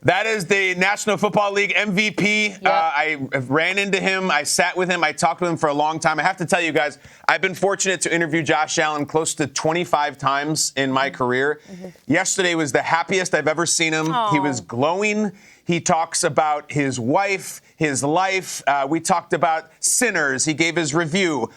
That is the National Football League MVP. Yep. I ran into him. I sat with him. I talked to him for a long time. I have to tell you guys, I've been fortunate to interview Josh Allen close to 25 times in my career. Yesterday was the happiest I've ever seen him. Aww. He was glowing. He talks about his wife, his life. We talked about sinners. He gave his review.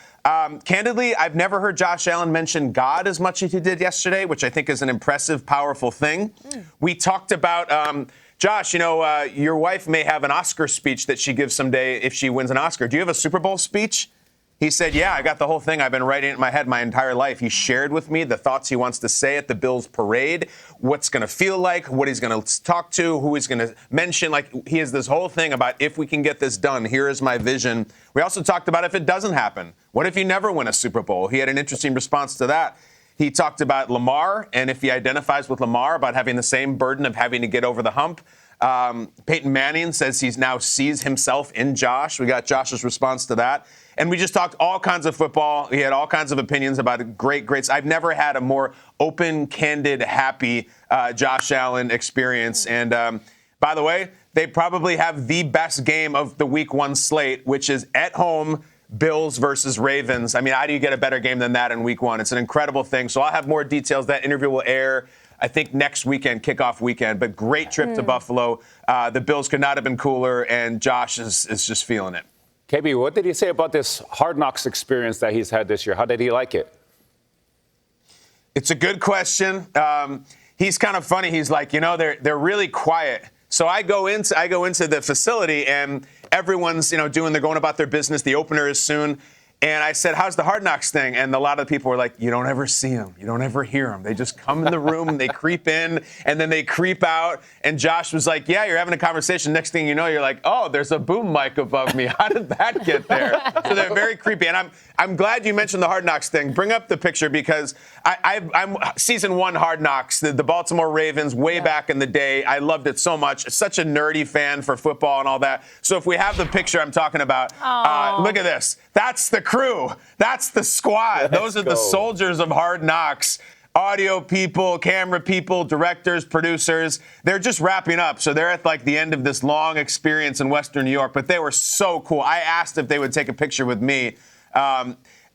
Candidly, I've never heard Josh Allen mention God as much as he did yesterday, which I think is an impressive, powerful thing. We talked about... Josh, your wife may have an Oscar speech that she gives someday if she wins an Oscar. Do you have a Super Bowl speech? He said, yeah, I got the whole thing. I've been writing it in my head my entire life. He shared with me the thoughts he wants to say at the Bills parade, what's going to feel like, what he's going to talk to, who he's going to mention. Like, he has this whole thing about if we can get this done, here is my vision. We also talked about if it doesn't happen. What if you never win a Super Bowl? He had an interesting response to that. He talked about Lamar, and if he identifies with Lamar, about having the same burden of having to get over the hump. Peyton Manning says he now sees himself in Josh. We got Josh's response to that. And we just talked all kinds of football. He had all kinds of opinions about greats. I've never had a more open, candid, happy Josh Allen experience. And by the way, they probably have the best game of the Week 1 slate, which is at home, Bills versus Ravens. I mean, how do you get a better game than that in Week 1? It's an incredible thing. So I'll have more details. That interview will air, I think, next weekend, kickoff weekend. But great trip to Buffalo. The Bills could not have been cooler, and Josh is just feeling it. KB, what did he say about this Hard Knocks experience that he's had this year? How did he like it? It's a good question. He's kind of funny. He's like, they're really quiet. So I go into the facility, and everyone's, they're going about their business. The opener is soon. And I said, how's the Hard Knocks thing? And a lot of people were like, you don't ever see them. You don't ever hear them. They just come in the room, and they creep in, and then they creep out. And Josh was like, yeah, you're having a conversation. Next thing you know, you're like, oh, there's a boom mic above me. How did that get there? So they're very creepy. And I'm glad you mentioned the Hard Knocks thing. Bring up the picture, because I'm season 1 Hard Knocks, the Baltimore Ravens, way back in the day. I loved it so much. Such a nerdy fan for football and all that. So if we have the picture I'm talking about, look at this. That's the crew. That's the squad. Those are the soldiers of Hard Knocks. Audio people, camera people, directors, producers. They're just wrapping up. So they're at like the end of this long experience in Western New York. But they were so cool. I asked if they would take a picture with me.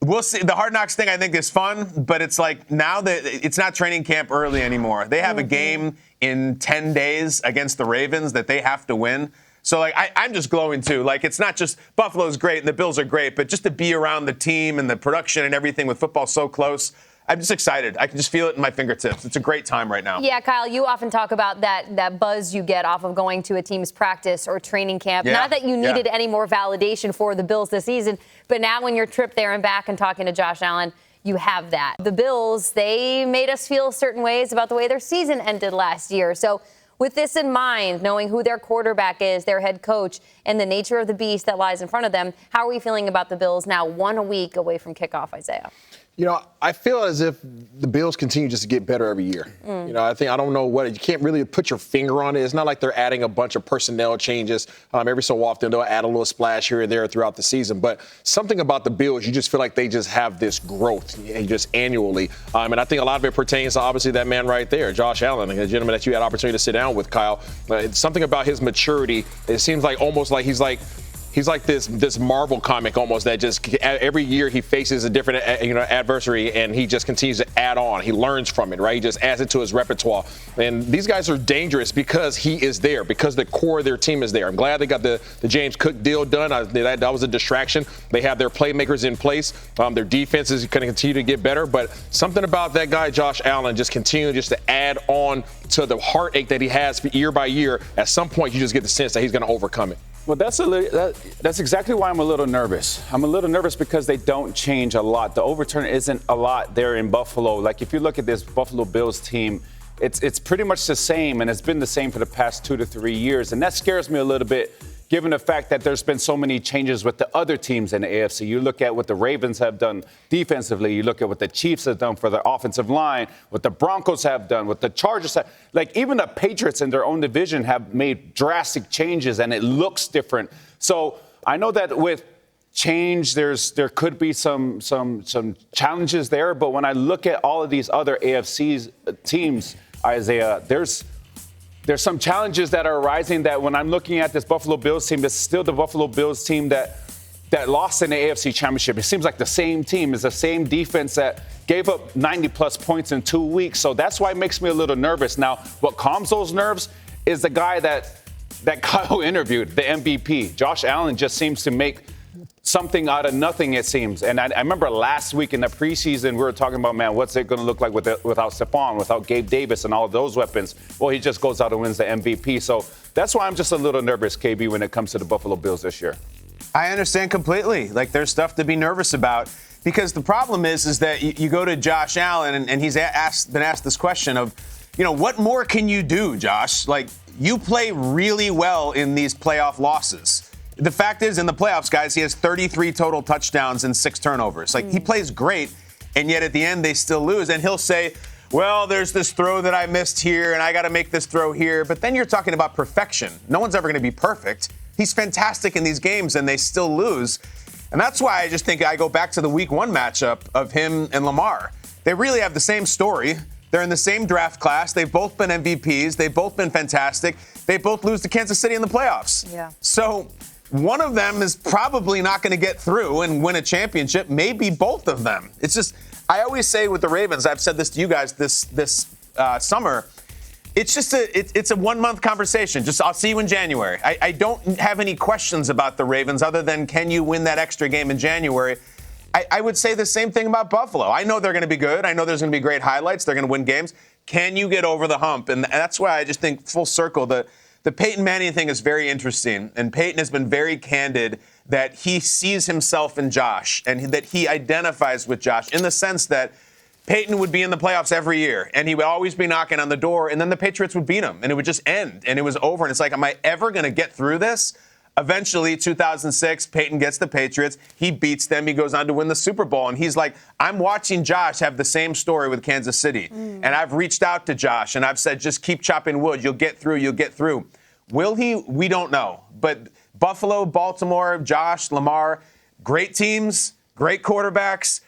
We'll see. The Hard Knocks thing, I think, is fun. But it's like now that it's not training camp early anymore. They have a game in 10 days against the Ravens that they have to win. So, I'm just glowing, too. It's not just Buffalo's great and the Bills are great, but just to be around the team and the production and everything with football so close, I'm just excited. I can just feel it in my fingertips. It's a great time right now. Yeah, Kyle, you often talk about that buzz you get off of going to a team's practice or training camp. Yeah. Not that you needed any more validation for the Bills this season, but now when you're trip there and back and talking to Josh Allen, you have that. The Bills, they made us feel certain ways about the way their season ended last year. So with this in mind, knowing who their quarterback is, their head coach, and the nature of the beast that lies in front of them, how are we feeling about the Bills now 1 week away from kickoff, Isaiah? I feel as if the Bills continue just to get better every year. I don't know what, you can't really put your finger on it. It's not like they're adding a bunch of personnel changes. Every so often they'll add a little splash here and there throughout the season. But something about the Bills, you just feel like they just have this growth just annually. And I think a lot of it pertains to obviously that man right there, Josh Allen, a gentleman that you had opportunity to sit down with, Kyle. It's something about his maturity. It seems like almost like he's like this Marvel comic almost that just every year he faces a different adversary, and he just continues to add on. He learns from it, right? He just adds it to his repertoire. And these guys are dangerous because he is there, because the core of their team is there. I'm glad they got the James Cook deal done. That was a distraction. They have their playmakers in place. Their defense is going to continue to get better. But something about that guy, Josh Allen, just continuing just to add on to the heartache that he has year by year. At some point, you just get the sense that he's going to overcome it. Well, that's exactly why I'm a little nervous. I'm a little nervous because they don't change a lot. The overturn isn't a lot there in Buffalo. Like, if you look at this Buffalo Bills team, it's pretty much the same, and it's been the same for the past 2 to 3 years. And that scares me a little bit, given the fact that there's been so many changes with the other teams in the AFC. You look at what the Ravens have done defensively. You look at what the Chiefs have done for their offensive line, what the Broncos have done, what the Chargers have. Like, even the Patriots in their own division have made drastic changes, and it looks different. So I know that with change, there could be some challenges there. But when I look at all of these other AFC teams, Isaiah, there's some challenges that are arising that when I'm looking at this Buffalo Bills team, it's still the Buffalo Bills team that lost in the AFC Championship. It seems like the same team is the same defense that gave up 90-plus points in 2 weeks. So that's why it makes me a little nervous. Now, what calms those nerves is the guy that Kyle interviewed, the MVP. Josh Allen just seems to make something out of nothing, it seems. And I remember last week in the preseason, we were talking about, man, what's it going to look like without Stephon, without Gabe Davis and all of those weapons? Well, he just goes out and wins the MVP. So that's why I'm just a little nervous, KB, when it comes to the Buffalo Bills this year. I understand completely. Like, there's stuff to be nervous about because the problem is that you go to Josh Allen and he's been asked this question of, what more can you do, Josh? Like, you play really well in these playoff losses. The fact is, in the playoffs, guys, he has 33 total touchdowns and 6 turnovers. Like, he plays great, and yet at the end, they still lose. And he'll say, well, there's this throw that I missed here, and I got to make this throw here. But then you're talking about perfection. No one's ever going to be perfect. He's fantastic in these games, and they still lose. And that's why I just think I go back to the Week 1 matchup of him and Lamar. They really have the same story. They're in the same draft class. They've both been MVPs. They've both been fantastic. They both lose to Kansas City in the playoffs. Yeah. So one of them is probably not going to get through and win a championship. Maybe both of them. It's just, I always say with the Ravens, I've said this to you guys this summer, it's just it's a 1 month conversation. Just I'll see you in January. I don't have any questions about the Ravens other than can you win that extra game in January? I would say the same thing about Buffalo. I know they're going to be good. I know there's going to be great highlights. They're going to win games. Can you get over the hump? And that's why I just think full circle, the Peyton Manning thing is very interesting. And Peyton has been very candid that he sees himself in Josh and that he identifies with Josh in the sense that Peyton would be in the playoffs every year and he would always be knocking on the door and then the Patriots would beat him and it would just end and it was over. And it's like, am I ever going to get through this? Eventually, 2006, Peyton gets the Patriots. He beats them. He goes on to win the Super Bowl. And he's like, I'm watching Josh have the same story with Kansas City. And I've reached out to Josh, and I've said, just keep chopping wood. You'll get through. You'll get through. Will he? We don't know. But Buffalo, Baltimore, Josh, Lamar, great teams, great quarterbacks.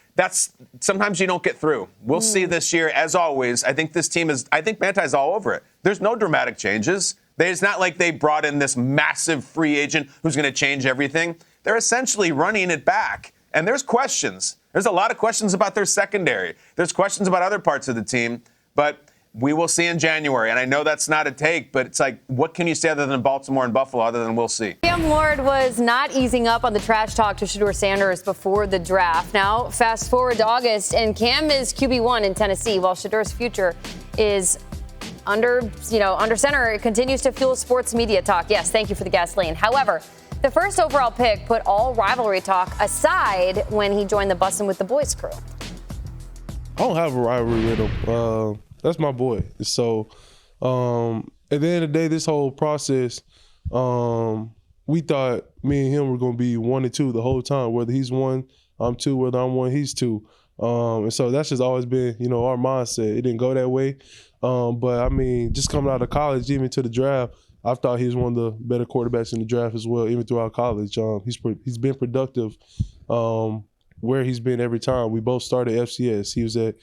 Sometimes you don't get through. We'll see this year. As always, I think this team I think Manti's all over it. There's no dramatic changes. It's not like they brought in this massive free agent who's going to change everything. They're essentially running it back. And there's questions. There's a lot of questions about their secondary. There's questions about other parts of the team. But we will see in January. And I know that's not a take, but it's like, what can you say other than Baltimore and Buffalo other than we'll see? Cam Ward was not easing up on the trash talk to Shedeur Sanders before the draft. Now, fast forward to August, and Cam is QB1 in Tennessee, while Shedeur's future is under center. It continues to fuel sports media talk. Yes, thank you for the gasoline. However, the first overall pick put all rivalry talk aside when he joined the Bussin' with the Boys crew. I don't have a rivalry with him. That's my boy. So at the end of the day, this whole process, we thought me and him were going to be 1 and 2 the whole time. Whether he's 1, I'm 2. Whether I'm 1, he's 2. And so that's just always been, our mindset. It didn't go that way. But, I mean, just coming out of college, even to the draft, I thought he was one of the better quarterbacks in the draft as well, even throughout college. He's been productive where he's been every time. We both started FCS. He was at,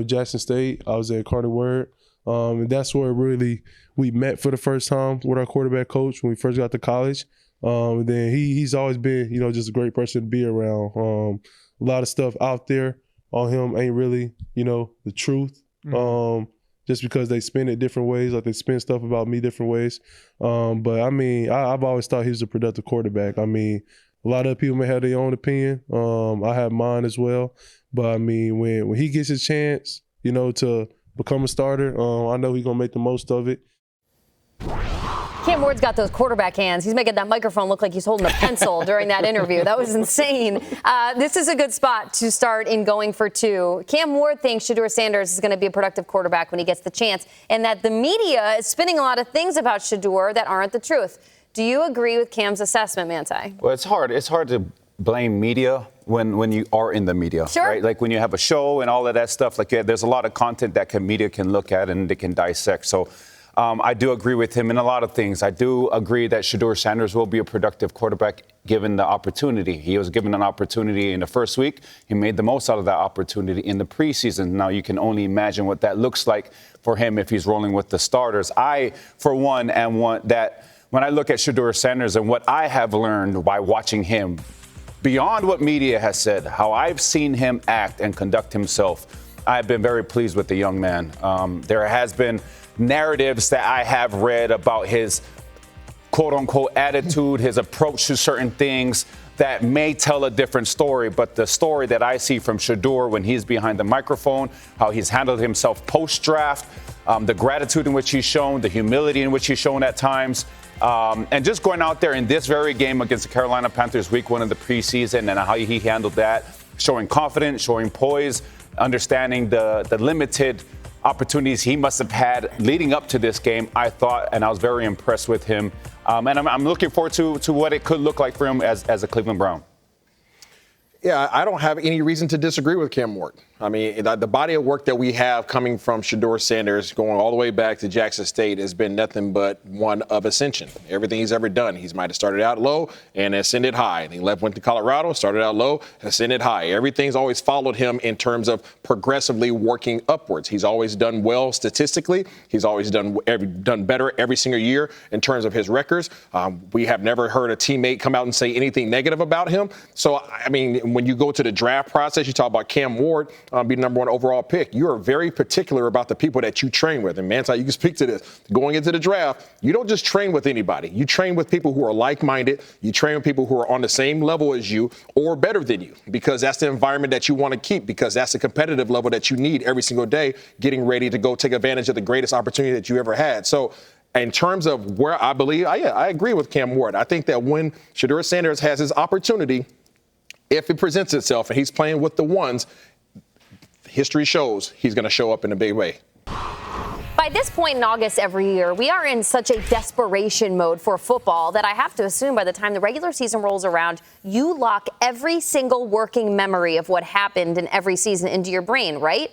Jackson State. I was at Carter Word. And that's where really we met for the first time with our quarterback coach when we first got to college. And then he's always been, just a great person to be around. A lot of stuff out there on him ain't really, the truth. Just because they spin it different ways, like they spin stuff about me different ways. But, I mean, I've always thought he was a productive quarterback. I mean, a lot of people may have their own opinion. I have mine as well. But, I mean, when he gets his chance, to become a starter, I know he's going to make the most of it. Cam Ward's got those quarterback hands. He's making that microphone look like he's holding a pencil during that interview. That was insane. This is a good spot to start in going for 2. Cam Ward thinks Shedeur Sanders is going to be a productive quarterback when he gets the chance, and that the media is spinning a lot of things about Shedeur that aren't the truth. Do you agree with Cam's assessment, Manti? Well, it's hard. It's hard to blame media when you are in the media, sure. Right? Like when you have a show and all of that stuff. Like there's a lot of content that media can look at and they can dissect. So I do agree with him in a lot of things. I do agree that Shedeur Sanders will be a productive quarterback given the opportunity. He was given an opportunity in the first week. He made the most out of that opportunity in the preseason. Now you can only imagine what that looks like for him if he's rolling with the starters. I, for one, am one that when I look at Shedeur Sanders and what I have learned by watching him, beyond what media has said, how I've seen him act and conduct himself, I've been very pleased with the young man. There has been narratives that I have read about his quote-unquote attitude, his approach to certain things that may tell a different story. But the story that I see from Shedeur when he's behind the microphone, how he's handled himself post-draft, the gratitude in which he's shown, the humility in which he's shown at times, and just going out there in this very game against the Carolina Panthers week 1 of the preseason and how he handled that, showing confidence, showing poise, understanding the limited opportunities he must have had leading up to this game, I thought, and I was very impressed with him. And I'm looking forward to what it could look like for him as a Cleveland Brown. Yeah, I don't have any reason to disagree with Cam Ward. I mean, the body of work that we have coming from Shedeur Sanders going all the way back to Jackson State has been nothing but one of ascension. Everything he's ever done, he might have started out low and ascended high. And he went to Colorado, started out low, ascended high. Everything's always followed him in terms of progressively working upwards. He's always done well statistically. He's always done better every single year in terms of his records. We have never heard a teammate come out and say anything negative about him. So, I mean, when you go to the draft process, you talk about Cam Ward being number 1 overall pick. You are very particular about the people that you train with. And Manti, you can speak to this. Going into the draft, you don't just train with anybody. You train with people who are like-minded. You train with people who are on the same level as you or better than you, because that's the environment that you want to keep, because that's the competitive level that you need every single day, getting ready to go take advantage of the greatest opportunity that you ever had. So in terms of where I believe, I agree with Cam Ward. I think that when Shedeur Sanders has his opportunity, if it presents itself and he's playing with the ones, history shows he's going to show up in a big way. By this point in August every year, we are in such a desperation mode for football that I have to assume by the time the regular season rolls around, you lock every single working memory of what happened in every season into your brain, right?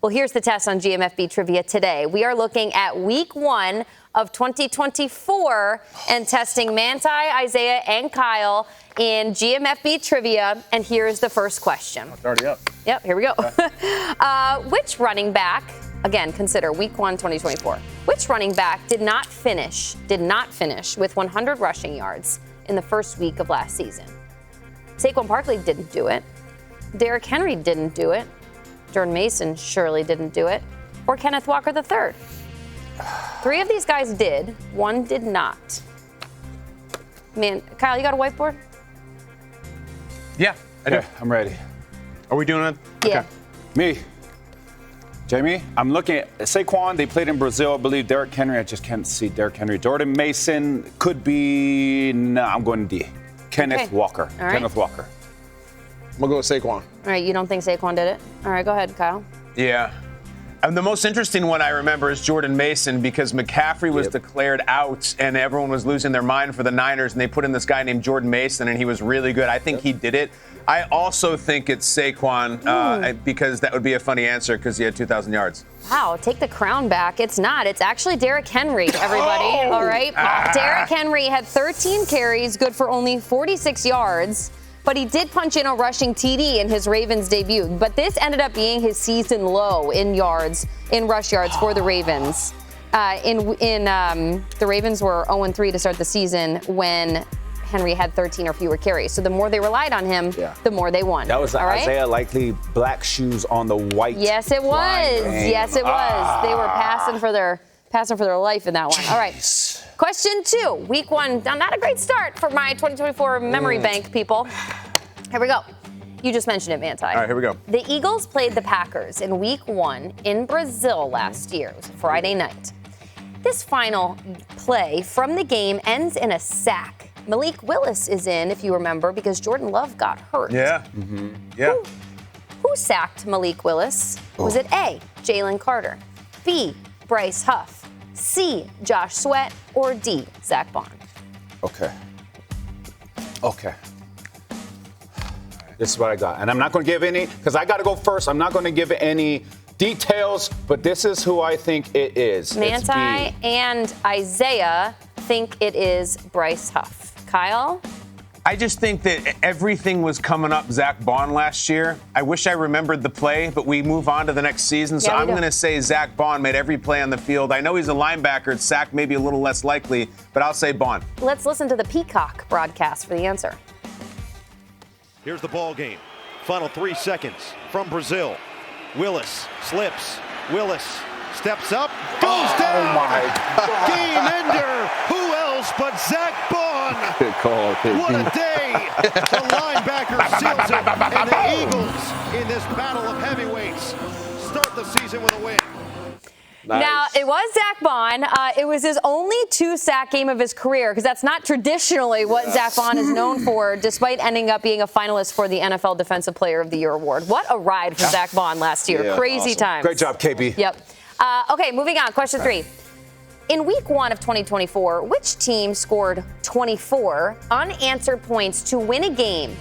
Well, here's the test on GMFB Trivia today. We are looking at week 1 of 2024 and testing Manti, Isaiah, and Kyle in GMFB Trivia. And here's the first question. It's already up. Yep, here we go. Which running back, again, consider week 1, 2024, which running back did not finish with 100 rushing yards in the first week of last season? Saquon Barkley didn't do it. Derrick Henry didn't do it. Jordan Mason surely didn't do it. Or Kenneth Walker III. 3 of these guys did. 1 did not. Man, Kyle, you got a whiteboard? Yeah, I do. Okay, I'm ready. Are we doing it? Yeah. Okay. Me. Jamie, I'm looking at Saquon. They played in Brazil, I believe. Derrick Henry, I just can't see Derrick Henry. Jordan Mason could be, no, I'm going D. Kenneth Walker. All right. Kenneth Walker. I'm going to go with Saquon. All right, you don't think Saquon did it? All right, go ahead, Kyle. Yeah. And the most interesting one I remember is Jordan Mason, because McCaffrey was declared out and everyone was losing their mind for the Niners, and they put in this guy named Jordan Mason, and he was really good. I think he did it. I also think it's Saquon because that would be a funny answer because he had 2,000 yards. Wow, take the crown back. It's not. It's actually Derrick Henry, everybody. All right. Derrick Henry had 13 carries, good for only 46 yards. But he did punch in a rushing TD in his Ravens debut. But this ended up being his season low in rush yards for the Ravens. The Ravens were 0-3 to start the season when Henry had 13 or fewer carries. So the more they relied on him, the more they won. That was all right? Isaiah Likely black shoes on the white. Yes, it was. Yes, it was. They were passing for their life in that one. All right. Question 2, week 1. Not a great start for my 2024 memory bank, people. Here we go. You just mentioned it, Manti. All right, here we go. The Eagles played the Packers in week 1 in Brazil last year. It was a Friday night. This final play from the game ends in a sack. Malik Willis is in, if you remember, because Jordan Love got hurt. Yeah. Yeah. Who sacked Malik Willis? Was it A, Jalen Carter, B, Bryce Huff, C, Josh Sweat, or D, Zach Bond? Okay. This is what I got. And I'm not going to give any, because I got to go first. I'm not going to give any details, but this is who I think it is. Manti and Isaiah think it is Bryce Huff. Kyle? I just think that everything was coming up Zach Bond last year. I wish I remembered the play, but we move on to the next season. So I'm going to say Zach Bond made every play on the field. I know he's a linebacker. Sack may be a little less likely, but I'll say Bond. Let's listen to the Peacock broadcast for the answer. Here's the ball game. Final 3 seconds from Brazil. Willis slips. Willis steps up. Goes down. Game ender. Who else but Zach Bond? Good call. What a day. The linebacker seals it. And the Eagles, in this battle of heavyweights, start the season with a win. Nice. Now, it was Zach Bond. It was his only 2-sack game of his career, because that's not traditionally what Zach Bond is known for, despite ending up being a finalist for the NFL Defensive Player of the Year award. What a ride for Zach Bond last year. Yeah, Crazy awesome. times. Great job, KB. Yep. Okay, moving on. Question 3. In week 1 of 2024, which team scored 24 unanswered points to win a game,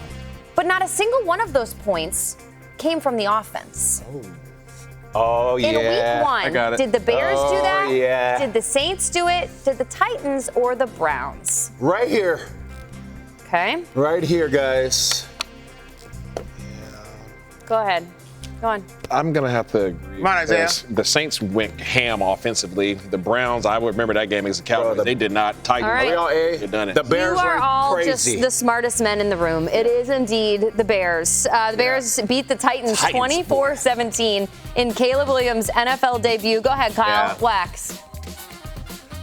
but not a single one of those points came from the offense? Oh, yeah. In week 1, I got it. did the Bears do that? Yeah. Did the Saints do it? Did the Titans or the Browns? Right here. Okay, Right here, guys. go ahead. Go on. I'm going to have to agree. Come on, Isaiah. The Saints went ham offensively. The Browns, I would remember that game against the Cowboys. They did not. Titans, All right. Are we all A? they done it. The Bears You are were all crazy. just the smartest men in the room. It is indeed the Bears. The Bears beat the Titans 24-17 in Caleb Williams' NFL debut. Go ahead, Kyle. Yeah. Wax.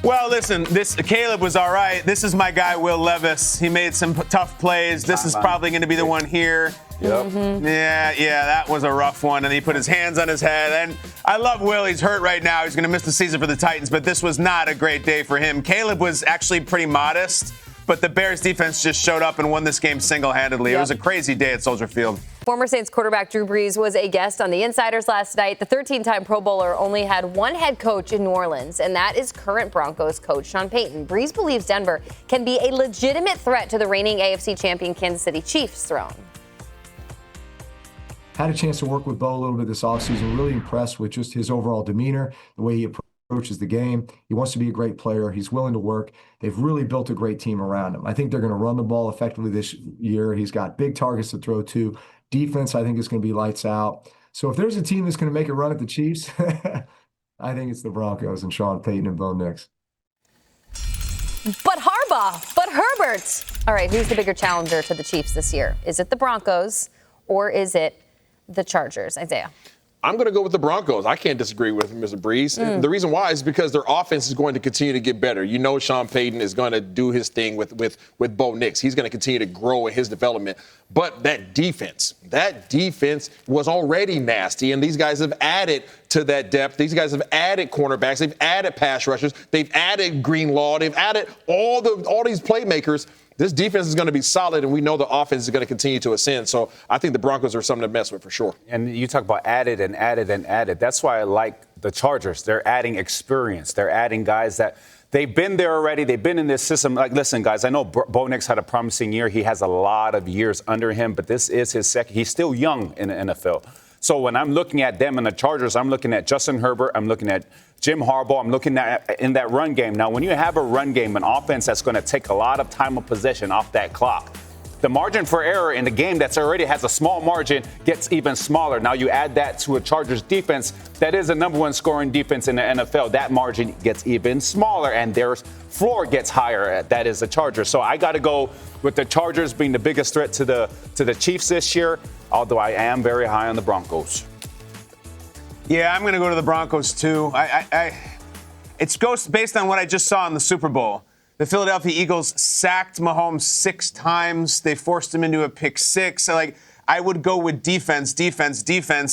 Well, listen, Caleb was all right. This is my guy, Will Levis. He made some tough plays. This is probably going to be the one here. Yep. Yeah, that was a rough one. And he put his hands on his head. And I love Will. He's hurt right now. He's going to miss the season for the Titans. But this was not a great day for him. Caleb was actually pretty modest. But the Bears defense just showed up and won this game single-handedly. It was a crazy day at Soldier Field. Former Saints quarterback Drew Brees was a guest on the Insiders last night. The 13-time Pro Bowler only had one head coach in New Orleans, and that is current Broncos coach Sean Payton. Brees believes Denver can be a legitimate threat to the reigning AFC champion Kansas City Chiefs' throne. Had a chance to work with Bo a little bit this offseason. Really impressed with just his overall demeanor, the way he approaches the game. He wants to be a great player. He's willing to work. They've really built a great team around him. I think they're going to run the ball effectively this year. He's got big targets to throw to. Defense, I think, is going to be lights out. So if there's a team that's going to make a run at the Chiefs, I think it's the Broncos and Sean Payton and Bo Nix. But Harbaugh, but Herbert. All right, who's the bigger challenger to the Chiefs this year? Is it the Broncos or is it the Chargers? Isaiah. I'm going to go with the Broncos. I can't disagree with Mr. Brees. And the reason why is because their offense is going to continue to get better. You know Sean Payton is going to do his thing with Bo Nix. He's going to continue to grow in his development. But that defense was already nasty, and these guys have added to that depth. These guys have added cornerbacks. They've added pass rushers. They've added Greenlaw. They've added all these playmakers. This defense is going to be solid, and we know the offense is going to continue to ascend. So I think the Broncos are something to mess with for sure. And you talk about added and added and added. That's why I like the Chargers. They're adding experience. They're adding guys that they've been there already. They've been in this system. Like, listen, guys, I know Bo Nix had a promising year. He has a lot of years under him, but this is his second. He's still young in the NFL. So when I'm looking at them and the Chargers, I'm looking at Justin Herbert. I'm looking at Jim Harbaugh. I'm looking at in that run game. Now, when you have a run game, an offense that's going to take a lot of time of possession off that clock, the margin for error in the game that's already has a small margin gets even smaller. Now you add that to a Chargers defense that is the number one scoring defense in the NFL. That margin gets even smaller, and their floor gets higher. That is the Chargers. So I got to go with the Chargers being the biggest threat to the Chiefs this year, although I am very high on the Broncos. Yeah, I'm going to go to the Broncos, too. It's based on what I just saw in the Super Bowl. The Philadelphia Eagles sacked Mahomes 6 times. They forced him into a pick 6. So, I would go with defense.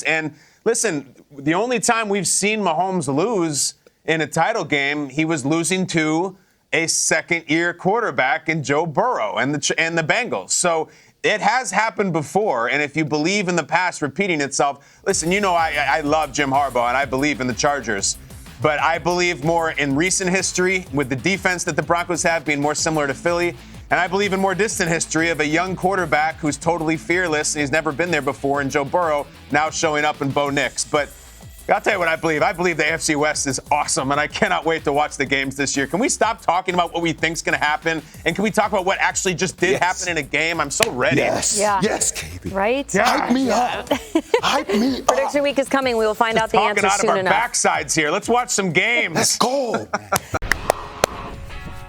And listen, the only time we've seen Mahomes lose in a title game, he was losing to a second-year quarterback in Joe Burrow and the Bengals. So it has happened before, and if you believe in the past repeating itself, listen, I love Jim Harbaugh, and I believe in the Chargers. But I believe more in recent history with the defense that the Broncos have being more similar to Philly. And I believe in more distant history of a young quarterback who's totally fearless and he's never been there before in Joe Burrow now showing up in Bo Nix. But I'll tell you what I believe. I believe the AFC West is awesome, and I cannot wait to watch the games this year. Can we stop talking about what we think's going to happen, and can we talk about what actually just did happen in a game? I'm so ready. Yes. Yeah. Yes, KB. Right? Yeah. Hype me up. Hype me up. Prediction week is coming. We will find out the Talking answer out of soon our enough. backsides here. Let's watch some games. Let's go.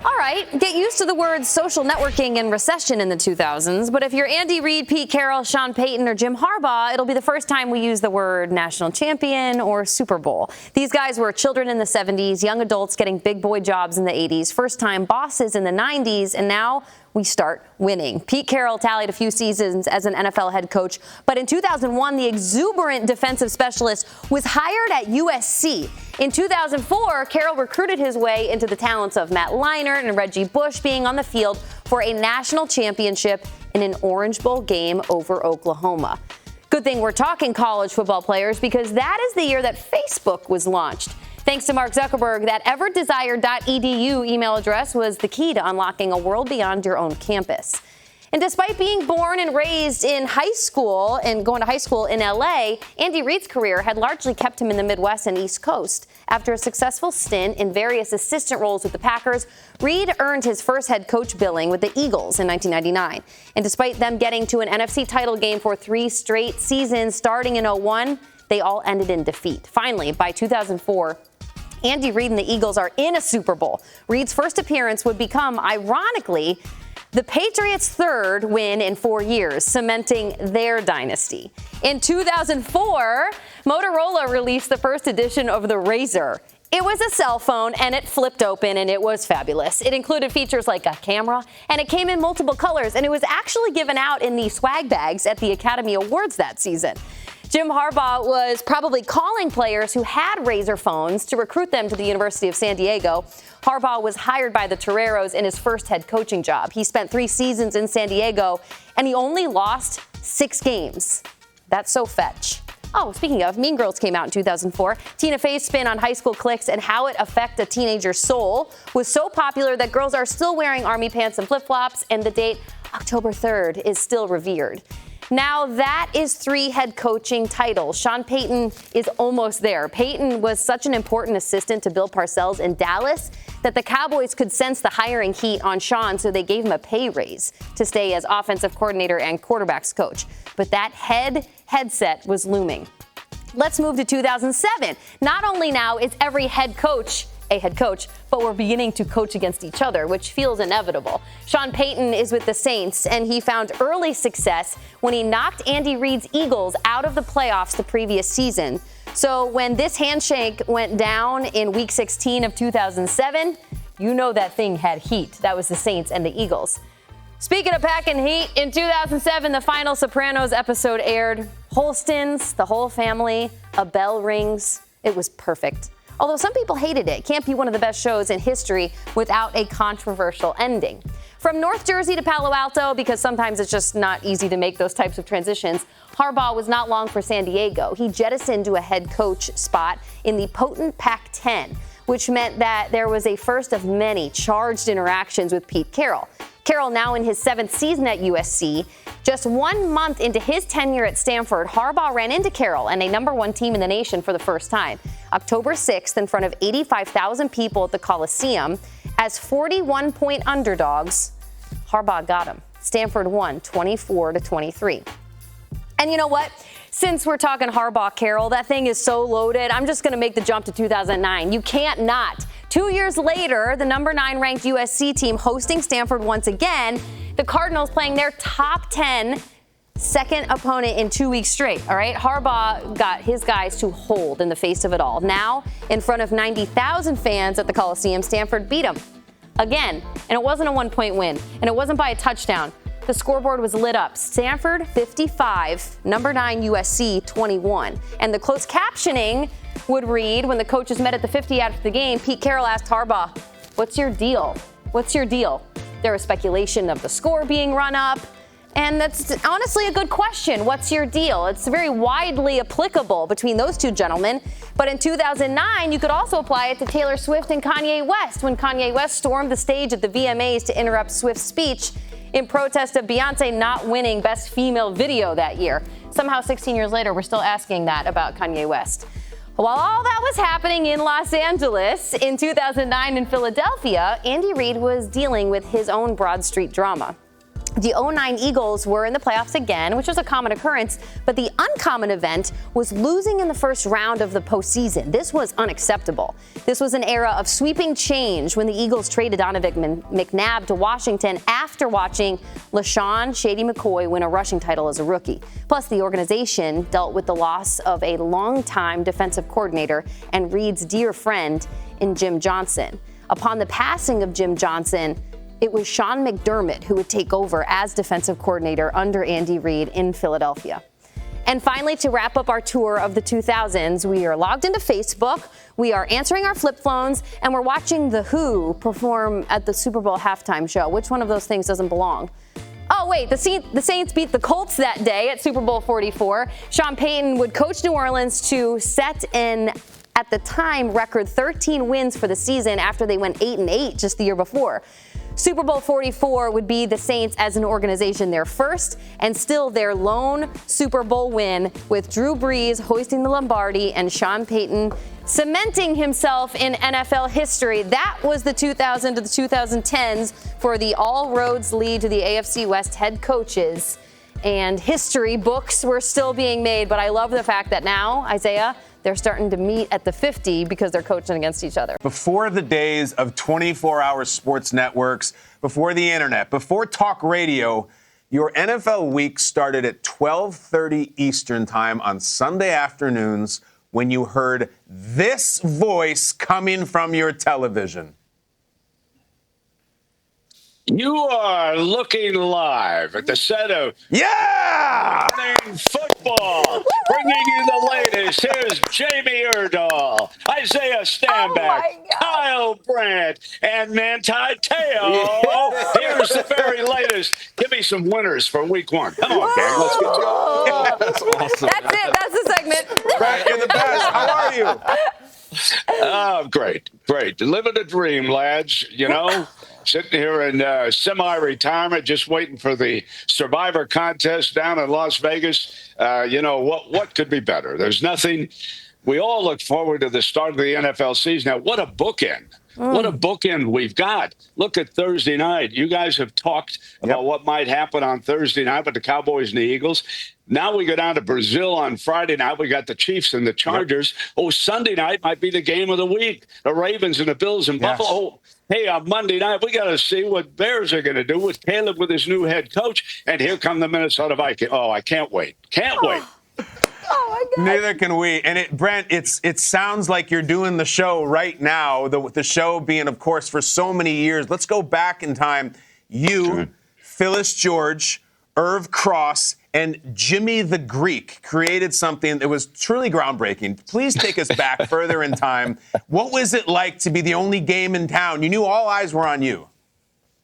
All right, get used to the words social networking and recession in the 2000s, but if you're Andy Reid, Pete Carroll, Sean Payton, or Jim Harbaugh, it'll be the first time we use the word national champion or Super Bowl. These guys were children in the 70s, young adults getting big boy jobs in the 80s, first-time bosses in the 90s, and now we start winning. Pete Carroll tallied a few seasons as an NFL head coach, but in 2001, the exuberant defensive specialist was hired at USC. In 2004, Carroll recruited his way into the talents of Matt Leinart and Reggie Bush being on the field for a national championship in an Orange Bowl game over Oklahoma. Good thing we're talking college football players because that is the year that Facebook was launched. Thanks to Mark Zuckerberg, that everdesired.edu email address was the key to unlocking a world beyond your own campus. And despite being born and raised in high school and going to high school in LA, Andy Reid's career had largely kept him in the Midwest and East Coast. After a successful stint in various assistant roles with the Packers, Reid earned his first head coach billing with the Eagles in 1999. And despite them getting to an NFC title game for 3 straight seasons starting in 2001, they all ended in defeat. Finally, by 2004, Andy Reid and the Eagles are in a Super Bowl. Reid's first appearance would become, ironically, the Patriots' third win in 4 years, cementing their dynasty. In 2004, Motorola released the first edition of the Razr. It was a cell phone, and it flipped open, and it was fabulous. It included features like a camera, and it came in multiple colors, and it was actually given out in the swag bags at the Academy Awards that season. Jim Harbaugh was probably calling players who had Razr phones to recruit them to the University of San Diego. Harbaugh was hired by the Toreros in his first head coaching job. He spent 3 seasons in San Diego, and he only lost 6 games. That's so fetch. Oh, speaking of, Mean Girls came out in 2004. Tina Fey's spin on high school cliques and how it affects a teenager's soul was so popular that girls are still wearing army pants and flip-flops, and the date, October 3rd, is still revered. Now, that is 3 head coaching titles. Sean Payton is almost there. Payton was such an important assistant to Bill Parcells in Dallas that the Cowboys could sense the hiring heat on Sean, so they gave him a pay raise to stay as offensive coordinator and quarterbacks coach. But that headset was looming. Let's move to 2007. Not only now is every head coach a head coach, but we're beginning to coach against each other, which feels inevitable. Sean Payton is with the Saints, and he found early success when he knocked Andy Reid's Eagles out of the playoffs the previous season. So when this handshake went down in Week 16 of 2007, you know that thing had heat. That was the Saints and the Eagles. Speaking of packing heat, in 2007, the final Sopranos episode aired. Holston's, the whole family, a bell rings. It was perfect. Although some people hated it. Can't be one of the best shows in history without a controversial ending. From North Jersey to Palo Alto, because sometimes it's just not easy to make those types of transitions, Harbaugh was not long for San Diego. He jettisoned to a head coach spot in the potent Pac-10, which meant that there was a first of many charged interactions with Pete Carroll. Carroll, now in his 7th season at USC, just 1 month into his tenure at Stanford, Harbaugh ran into Carroll and a #1 team in the nation for the first time. October 6th, in front of 85,000 people at the Coliseum, as 41-point underdogs, Harbaugh got him. Stanford won 24-23. And you know what? Since we're talking Harbaugh-Carroll, that thing is so loaded, I'm just going to make the jump to 2009. You can't not. 2 years later, the #9 ranked USC team hosting Stanford once again, the Cardinals playing their top 10 second opponent in 2 weeks straight, all right? Harbaugh got his guys to hold in the face of it all. Now, in front of 90,000 fans at the Coliseum, Stanford beat them again. And it wasn't a 1-point win, and it wasn't by a touchdown. The scoreboard was lit up. Stanford 55, #9 USC 21. And the closed captioning would read, when the coaches met at the 50 after the game, Pete Carroll asked Harbaugh, "What's your deal? What's your deal?" There was speculation of the score being run up. And that's honestly a good question. What's your deal? It's very widely applicable between those two gentlemen. But in 2009, you could also apply it to Taylor Swift and Kanye West when Kanye West stormed the stage at the VMAs to interrupt Swift's speech in protest of Beyonce not winning Best Female Video that year. Somehow 16 years later, we're still asking that about Kanye West. While all that was happening in Los Angeles in 2009 in Philadelphia, Andy Reid was dealing with his own Broad Street drama. The 2009 Eagles were in the playoffs again, which was a common occurrence, but the uncommon event was losing in the first round of the postseason. This was unacceptable. This was an era of sweeping change when the Eagles traded Donovan McNabb to Washington after watching LaShawn Shady McCoy win a rushing title as a rookie. Plus, the organization dealt with the loss of a longtime defensive coordinator and Reid's dear friend in Jim Johnson. Upon the passing of Jim Johnson, it was Sean McDermott who would take over as defensive coordinator under Andy Reid in Philadelphia. And finally, to wrap up our tour of the 2000s, we are logged into Facebook, we are answering our flip phones, and we're watching The Who perform at the Super Bowl halftime show. Which one of those things doesn't belong? Oh, wait, the Saints beat the Colts that day at Super Bowl 44. Sean Payton would coach New Orleans to set an, at the time, record 13 wins for the season after they went 8-8 just the year before. Super Bowl 44 would be the Saints as an organization their first and still their lone Super Bowl win, with Drew Brees hoisting the Lombardi and Sean Payton cementing himself in NFL history. That was the 2000 to the 2010s for the all roads lead to the AFC West head coaches. And history books were still being made, but I love the fact that now, Isaiah, they're starting to meet at the 50 because they're coaching against each other. Before the days of 24-hour sports networks, before the internet, before talk radio, your NFL week started at 12:30 Eastern time on Sunday afternoons when you heard this voice coming from your television. You are looking live at the set of Morning Football, bringing you the latest. Here's Jamie Erdahl, Isaiah Stanback, Kyle Brandt, and Manti Te'o. Here's the very latest. Give me some winners for week one. Come on, gang, let's get to it. That's awesome. That's it. That's the segment. Brent, you're the best. How are you? Oh, great. Living a dream, lads, you know. Sitting here in semi-retirement, just waiting for the Survivor contest down in Las Vegas. You know, what could be better? There's nothing. We all look forward to the start of the NFL season. Now, what a bookend. What a bookend we've got. Look at Thursday night. You guys have talked about what might happen on Thursday night with the Cowboys and the Eagles. Now we go down to Brazil on Friday night. We got the Chiefs and the Chargers. Oh, Sunday night might be the game of the week. The Ravens and the Bills in Buffalo. Oh, hey, on Monday night, we got to see what Bears are going to do with Caleb with his new head coach. And here come the Minnesota Vikings. Oh, I can't wait. Can't wait. Oh, my God. Neither can we. And Brent, it sounds like you're doing the show right now, the show being, of course, for so many years. Let's go back in time. You, Phyllis George, Irv Cross, and Jimmy the Greek created something that was truly groundbreaking. Please take us back further in time. What was it like to be the only game in town? You knew all eyes were on you.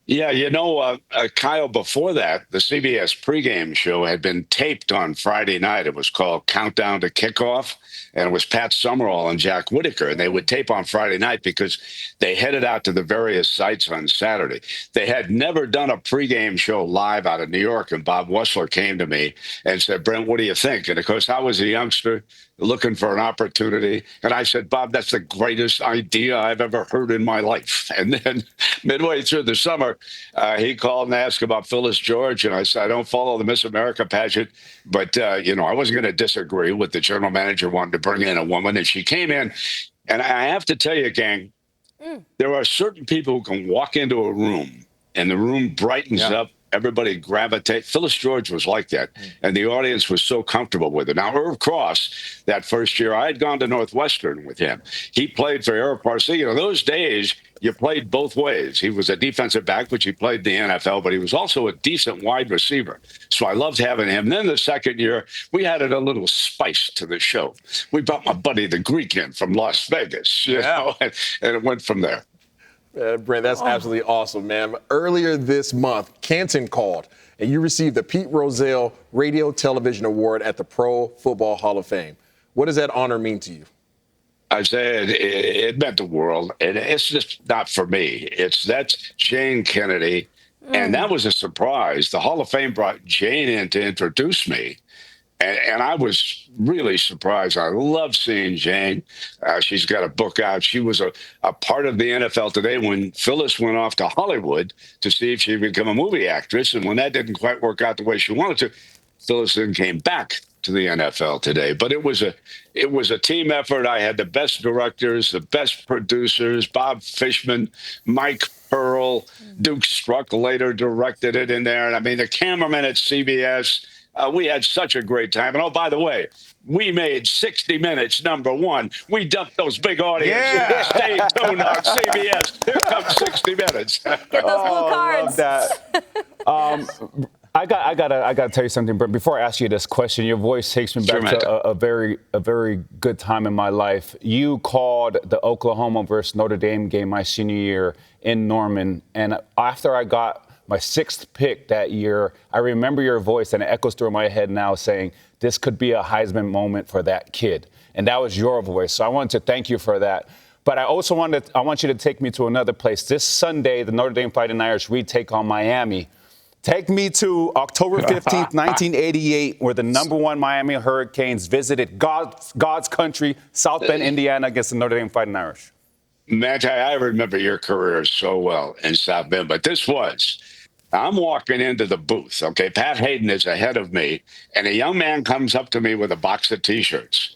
Yeah, you know, Kyle, before that, the CBS pregame show had been taped on Friday night. It was called Countdown to Kickoff, and it was Pat Summerall and Jack Whitaker. And they would tape on Friday night because they headed out to the various sites on Saturday. They had never done a pregame show live out of New York, and Bob Wessler came to me and said, Brent, what do you think? And, of course, I was a youngster looking for an opportunity. And I said, Bob, that's the greatest idea I've ever heard in my life. And then midway through the summer, he called and asked about Phyllis George. And I said, I don't follow the Miss America pageant. But, you know, I wasn't going to disagree with the general manager wanting to bring in a woman. And she came in. And I have to tell you, gang, there are certain people who can walk into a room and the room brightens up. Everybody gravitates. Phyllis George was like that, and the audience was so comfortable with it. Now, Irv Cross, that first year, I had gone to Northwestern with him. He played for Eric Parsi. You know, those days, you played both ways. He was a defensive back, which he played in the NFL, but he was also a decent wide receiver. So I loved having him. Then the second year, we added a little spice to the show. We brought my buddy the Greek in from Las Vegas, you know, and it went from there. Brent, that's absolutely awesome, man. Earlier this month, Canton called, and you received the Pete Rozelle Radio Television Award at the Pro Football Hall of Fame. What does that honor mean to you? I said it meant the world, and it's just not for me. That's Jane Kennedy, and that was a surprise. The Hall of Fame brought Jane in to introduce me, And I was really surprised. I love seeing Jane. She's got a book out. She was a part of the NFL Today when Phyllis went off to Hollywood to see if she would become a movie actress. And when that didn't quite work out the way she wanted to, Phyllis then came back to the NFL Today. But it was a team effort. I had the best directors, the best producers, Bob Fishman, Mike Pearl, Duke Struck later directed it in there. And I mean, the cameraman at CBS, we had such a great time. And oh, by the way, we made 60 Minutes #1. We dumped those big audiences. Yeah. Stay tuned on CBS. Here comes 60 Minutes. Get those blue cards. I gotta tell you something, Brent. Before I ask you this question, your voice takes me back to a very good time in my life. You called the Oklahoma versus Notre Dame game my senior year in Norman, and after I got my 6th pick that year, I remember your voice, and it echoes through my head now, saying this could be a Heisman moment for that kid, and that was your voice. So I wanted to thank you for that. But I also I want you to take me to another place. This Sunday, the Notre Dame Fighting Irish retake on Miami. Take me to October 15th, 1988, where the #1 Miami Hurricanes visited God's country, South Bend, Indiana, against the Notre Dame Fighting Irish. Matt, I remember your career so well in South Bend, but I'm walking into the booth, okay? Pat Hayden is ahead of me, and a young man comes up to me with a box of T-shirts.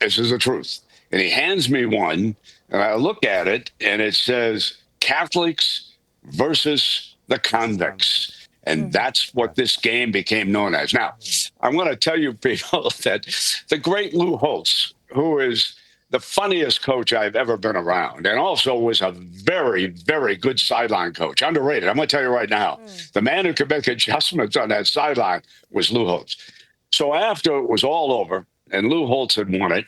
This is the truth. And he hands me one, and I look at it, and it says, Catholics versus the convicts. And that's what this game became known as. Now, I'm going to tell you people that the great Lou Holtz, who is the funniest coach I've ever been around, and also was a very, very good sideline coach, underrated. I'm going to tell you right now, the man who could make adjustments on that sideline was Lou Holtz. So after it was all over, and Lou Holtz had won it,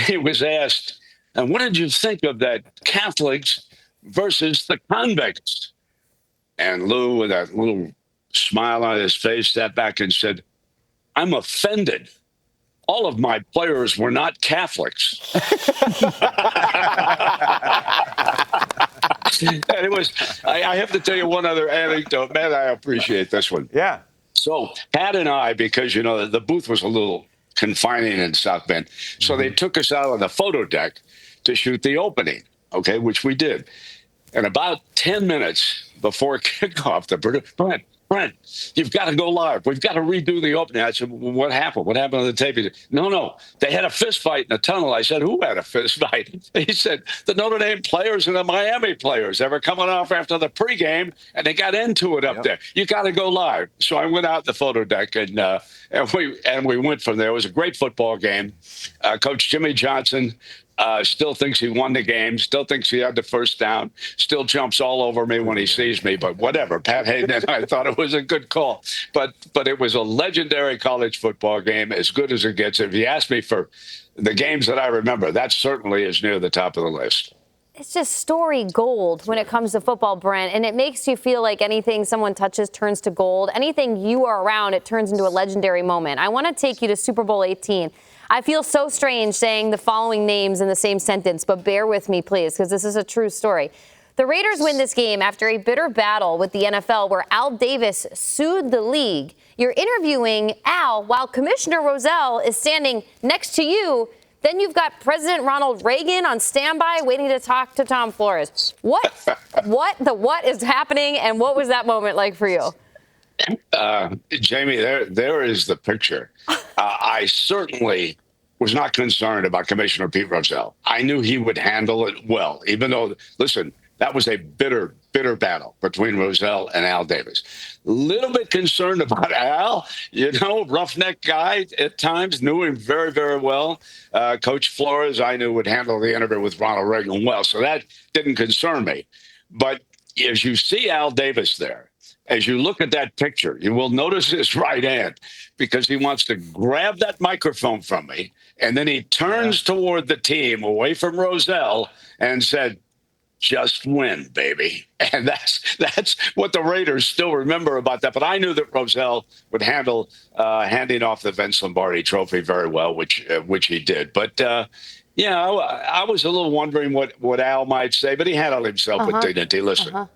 he was asked, and what did you think of that Catholics versus the convicts? And Lou, with that little smile on his face, stepped back and said, I'm offended. All of my players were not Catholics. And it was, I have to tell you one other anecdote. Man, I appreciate this one. Yeah. So Pat and I, because, the booth was a little confining in South Bend, so they took us out on the photo deck to shoot the opening, okay, which we did. And about 10 minutes before kickoff, the Brent, you've got to go live. We've got to redo the opening. I said, well, what happened? What happened on the tape? He said, no. They had a fist fight in the tunnel. I said, who had a fist fight? He said, the Notre Dame players and the Miami players. They were coming off after the pregame, and they got into it up there. You got to go live. So I went out the photo deck, and we went from there. It was a great football game. Coach Jimmy Johnson still thinks he won the game, still thinks he had the first down, still jumps all over me when he sees me, but whatever. Pat Hayden and I thought it was a good call. But it was a legendary college football game, as good as it gets. If you ask me for the games that I remember, that certainly is near the top of the list. It's just story gold when it comes to football, Brent, and it makes you feel like anything someone touches turns to gold. Anything you are around, it turns into a legendary moment. I want to take you to Super Bowl 18. I feel so strange saying the following names in the same sentence, but bear with me, please, because this is a true story. The Raiders win this game after a bitter battle with the NFL where Al Davis sued the league. You're interviewing Al while Commissioner Rozelle is standing next to you. Then you've got President Ronald Reagan on standby waiting to talk to Tom Flores. What is happening, and what was that moment like for you? Jamie, there is the picture. I certainly was not concerned about Commissioner Pete Rozelle. I knew he would handle it well, even though, listen, that was a bitter battle between Rozelle and Al Davis. Little bit concerned about Al, roughneck guy at times, knew him very, very well. Coach Flores, I knew, would handle the interview with Ronald Reagan well, so that didn't concern me. But as you see Al Davis there, as you look at that picture, you will notice his right hand because he wants to grab that microphone from me. And then he turns toward the team away from Rozelle and said, just win, baby. And that's what the Raiders still remember about that. But I knew that Rozelle would handle handing off the Vince Lombardi trophy very well, which he did. But I was a little wondering what Al might say, but he handled himself with dignity. Listen,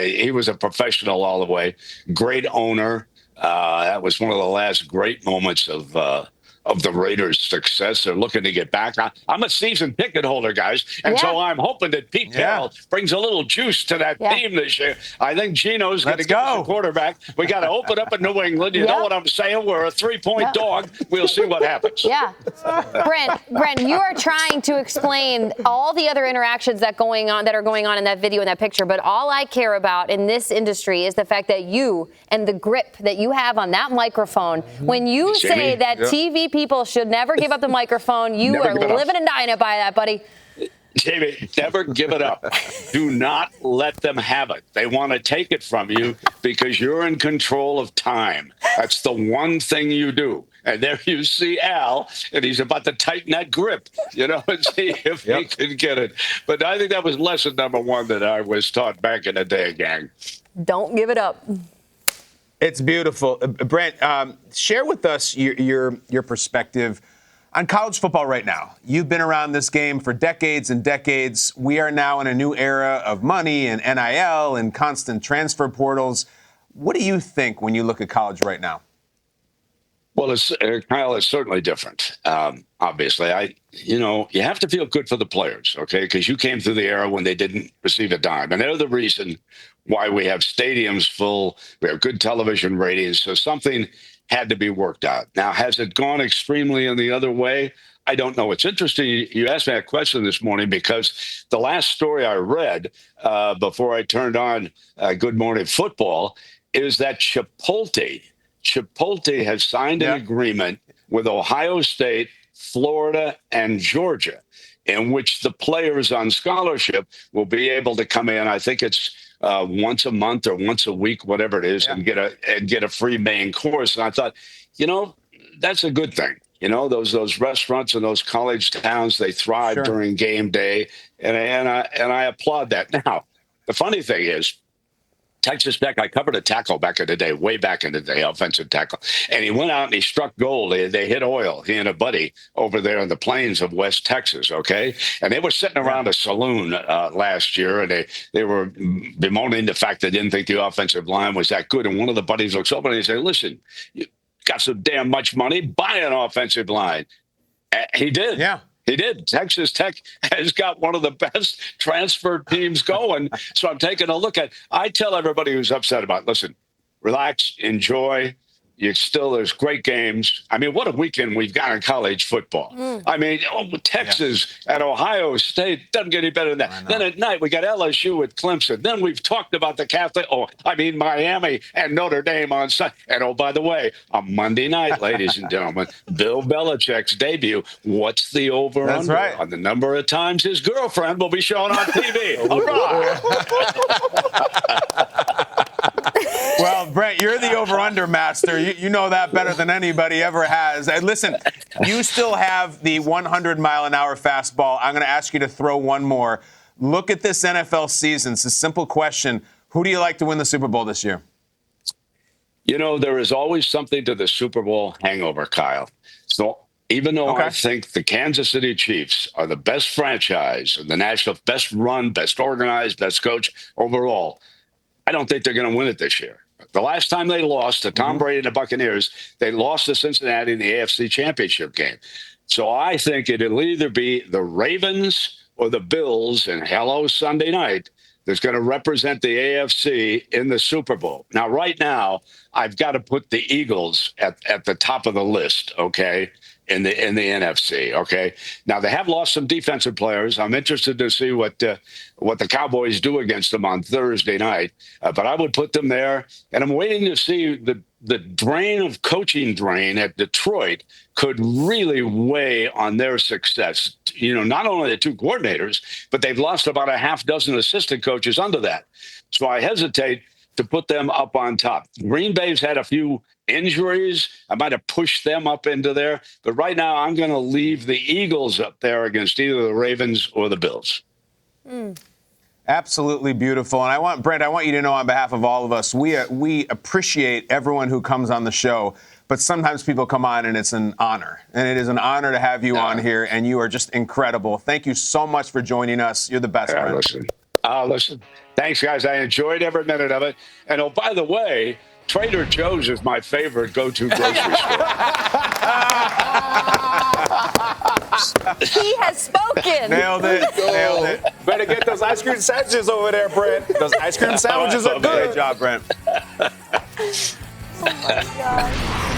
he was a professional all the way, great owner, That was one of the last great moments of the Raiders' success. They're looking to get back. I'm a season ticket holder, guys, and so I'm hoping that Pete Carroll brings a little juice to that team this year. I think Gino's going to get us a quarterback. We got to open up in New England. You know what I'm saying? We're a 3-point dog. We'll see what happens. Yeah. Brent, you are trying to explain all the other interactions that are going on in that video and that picture, but all I care about in this industry is the fact that you and the grip that you have on that microphone. When you say that TV people should never give up the microphone, you are living and dying it by that, buddy. Jamie, never give it up. Do not let them have it. They want to take it from you because you're in control of time. That's the one thing you do. And there you see Al, and he's about to tighten that grip, and see if he can get it. But I think that was lesson number one that I was taught back in the day, gang. Don't give it up. It's beautiful. Brent, share with us your perspective on college football right now. You've been around this game for decades and decades. We are now in a new era of money and NIL and constant transfer portals. What do you think when you look at college right now? Well, Kyle, it's certainly different. Obviously, you have to feel good for the players, okay? Because you came through the era when they didn't receive a dime. And they're the reason why we have stadiums full. We have good television ratings. So something had to be worked out. Now, has it gone extremely in the other way? I don't know. It's interesting you asked me that question this morning because the last story I read before I turned on Good Morning Football is that Chipotle has signed an agreement with Ohio State, Florida, and Georgia, in which the players on scholarship will be able to come in. I think it's once a month or once a week, whatever it is, and get a free main course. And I thought, that's a good thing. Those restaurants and those college towns, they thrive during game day, and I applaud that. Now, the funny thing is, Texas Tech, I covered a tackle back in the day, way back in the day, offensive tackle. And he went out and he struck gold. They hit oil, he and a buddy over there in the plains of West Texas, okay? And they were sitting around a saloon last year, and they were bemoaning the fact they didn't think the offensive line was that good. And one of the buddies looks over and he said, listen, you got so damn much money, buy an offensive line. He did. Yeah. He did. Texas Tech has got one of the best transfer teams going. So I'm taking a look at it. I tell everybody who's upset about it, listen, relax, enjoy. There's great games. I mean, what a weekend we've got in college football. I mean, Texas and Ohio State doesn't get any better than that. Then at night, we got LSU at Clemson. Then we've talked about Miami and Notre Dame on Sunday. And by the way, on Monday night, ladies and gentlemen, Bill Belichick's debut. What's the over-under on the number of times his girlfriend will be shown on TV? Well, Brent, you're the over-under master. You know that better than anybody ever has. And listen, you still have the 100-mile-an-hour fastball. I'm going to ask you to throw one more. Look at this NFL season. It's a simple question. Who do you like to win the Super Bowl this year? There is always something to the Super Bowl hangover, Kyle. So even though I think the Kansas City Chiefs are the best franchise, the national best run, best organized, best coach overall, I don't think they're going to win it this year. The last time they lost to Tom Brady and the Buccaneers, they lost to Cincinnati in the AFC Championship game. So I think it'll either be the Ravens or the Bills, and hello Sunday night, that's going to represent the AFC in the Super Bowl. Now, right now, I've got to put the Eagles at the top of the list, okay, in the NFC, okay? Now, they have lost some defensive players. I'm interested to see what the Cowboys do against them on Thursday night, but I would put them there, and I'm waiting to see the coaching drain at Detroit could really weigh on their success. Not only the two coordinators, but they've lost about a half dozen assistant coaches under that. So I hesitate to put them up on top. Green Bay's had a few injuries. I might have pushed them up into there. But right now, I'm going to leave the Eagles up there against either the Ravens or the Bills. Absolutely beautiful. And Brent, I want you to know on behalf of all of us, we appreciate everyone who comes on the show. But sometimes people come on and it's an honor. And it is an honor to have you on here. And you are just incredible. Thank you so much for joining us. You're the best, Brent. Listen. Thanks, guys. I enjoyed every minute of it. And by the way, Trader Joe's is my favorite go-to grocery store. He has spoken. Nailed it. Nailed it. Better get those ice cream sandwiches over there, Brent. Those ice cream sandwiches are good. Great job, Brent. Oh my God.